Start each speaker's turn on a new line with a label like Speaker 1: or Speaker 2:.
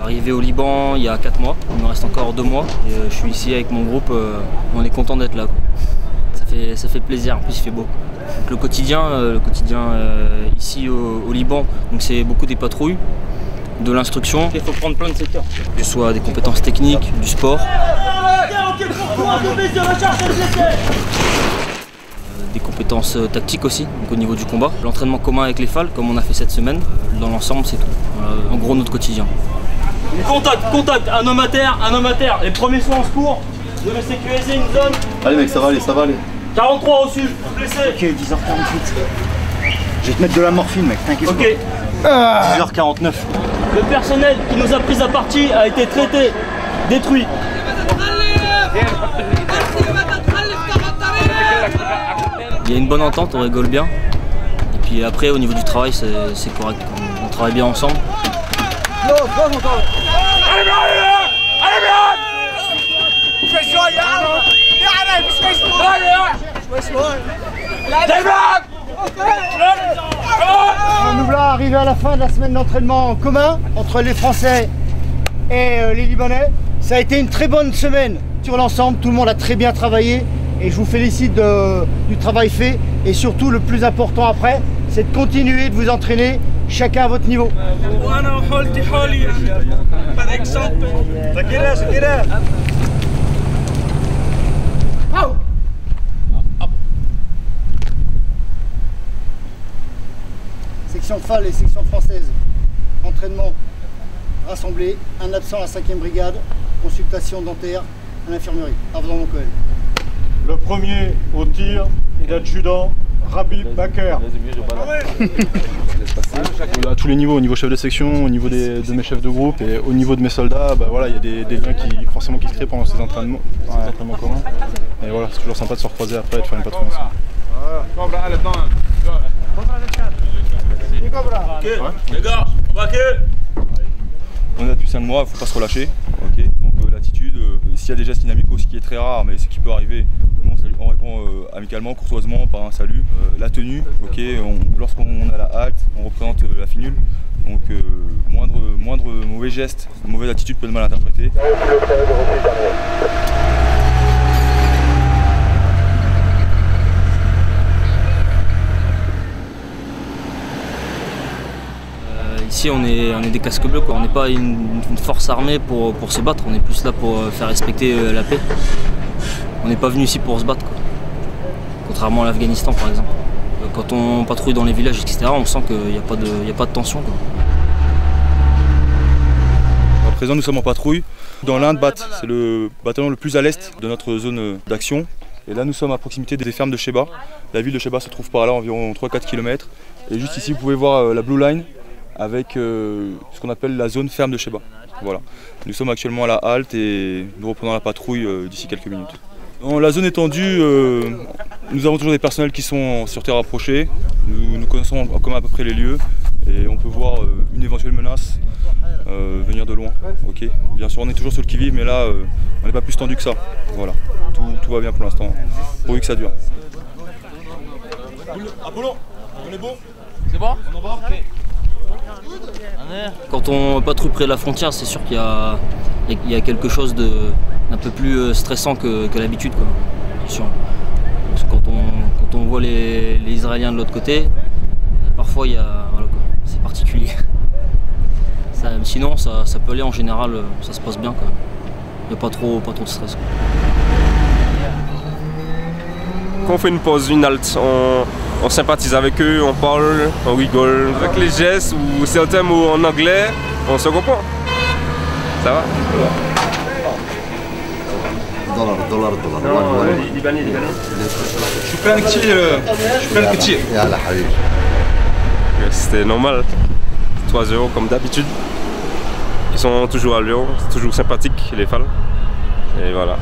Speaker 1: Arrivé au Liban il y a 4 mois, il me reste encore 2 mois et je suis ici avec mon groupe, on est content d'être là. Ça fait plaisir, en plus il fait beau. Donc, le quotidien ici au Liban, c'est beaucoup des patrouilles, de l'instruction. Il faut prendre plein de secteurs, que ce soit des compétences techniques, du sport. Des compétences tactiques aussi, donc au niveau du combat. L'entraînement commun avec les FAL, comme on a fait cette semaine, dans l'ensemble c'est tout. En gros notre quotidien. Contact, un homme à terre, les premiers soins en secours, je vais sécuriser une zone.
Speaker 2: Allez mec, ça va aller.
Speaker 1: 43 au sud, blessé.
Speaker 3: Ok, 10h48. Je vais te mettre de la morphine mec, t'inquiète pas.
Speaker 1: Ok.
Speaker 3: 10h49.
Speaker 1: Le personnel qui nous a pris à partie a été traité, détruit. Il y a une bonne entente, on rigole bien. Et puis après au niveau du travail c'est correct, on travaille bien ensemble.
Speaker 3: Nous voilà arrivés à la fin de la semaine d'entraînement commun entre les Français et les Libanais. Ça a été une très bonne semaine sur l'ensemble, tout le monde a très bien travaillé et je vous félicite du travail fait et surtout le plus important après, c'est de continuer de vous entraîner chacun à votre niveau. Section FAL et section française, entraînement rassemblé, un absent à la 5e brigade, consultation dentaire à l'infirmerie. Avant mon collègue.
Speaker 4: Le premier au tir est l'adjudant Rabib Bakr.
Speaker 2: À tous les niveaux, au niveau chef de section, au niveau de mes chefs de groupe et au niveau de mes soldats, voilà, il y a des liens qui se créent pendant ces entraînements communs. Et voilà, c'est toujours sympa de se recroiser après et de faire une patrouille ensemble.
Speaker 5: Les gars, on est là depuis 5 mois, il ne faut pas se relâcher. Okay. Donc l'attitude, s'il y a des gestes inamicaux, ce qui est très rare, mais ce qui peut arriver, on répond amicalement, courtoisement, par un salut. La tenue, lorsqu'on est à la halte, on représente la finule. Donc moindre mauvais geste, mauvaise attitude peut être mal interprétée.
Speaker 1: Ici on est des casques bleus, quoi. On n'est pas une force armée pour se battre, on est plus là pour faire respecter la paix. On n'est pas venu ici pour se battre, quoi. Contrairement à l'Afghanistan par exemple. Quand on patrouille dans les villages, etc., on sent qu'il n'y a pas de tension, quoi.
Speaker 5: À présent nous sommes en patrouille dans l'Inde-Bat, c'est le bataillon le plus à l'est de notre zone d'action. Et là nous sommes à proximité des fermes de Sheba. La ville de Sheba se trouve par là, environ 3-4 km. Et juste ici vous pouvez voir la Blue Line, avec ce qu'on appelle la zone ferme de Sheba. Voilà. Nous sommes actuellement à la halte et nous reprenons la patrouille d'ici quelques minutes. Dans la zone étendue, nous avons toujours des personnels qui sont sur terre approchés. Nous connaissons comme à peu près les lieux et on peut voir une éventuelle menace venir de loin. Okay. Bien sûr on est toujours sur le qui-vive, mais là on n'est pas plus tendu que ça. Voilà. Tout va bien pour l'instant, pourvu que ça dure.
Speaker 6: Apollon, on est bon?
Speaker 7: C'est bon?
Speaker 6: On embarque?
Speaker 1: Quand on patrouille près de la frontière, c'est sûr qu'il y a quelque chose d'un peu plus stressant que l'habitude, quoi. C'est sûr. Parce que quand on voit les Israéliens de l'autre côté, parfois voilà, c'est particulier. Sinon ça peut aller en général, ça se passe bien quand même. Il n'y a pas trop de stress, quoi.
Speaker 8: Quand on fait une pause, une halte, on sympathise avec eux, on parle, on rigole. Avec les gestes ou certains mots en anglais, on se comprend. Ça va?
Speaker 2: Dollar.
Speaker 8: Libanais. C'était normal. 3 € comme d'habitude. Ils sont toujours à Lyon, c'est toujours sympathique les FAL. Et voilà.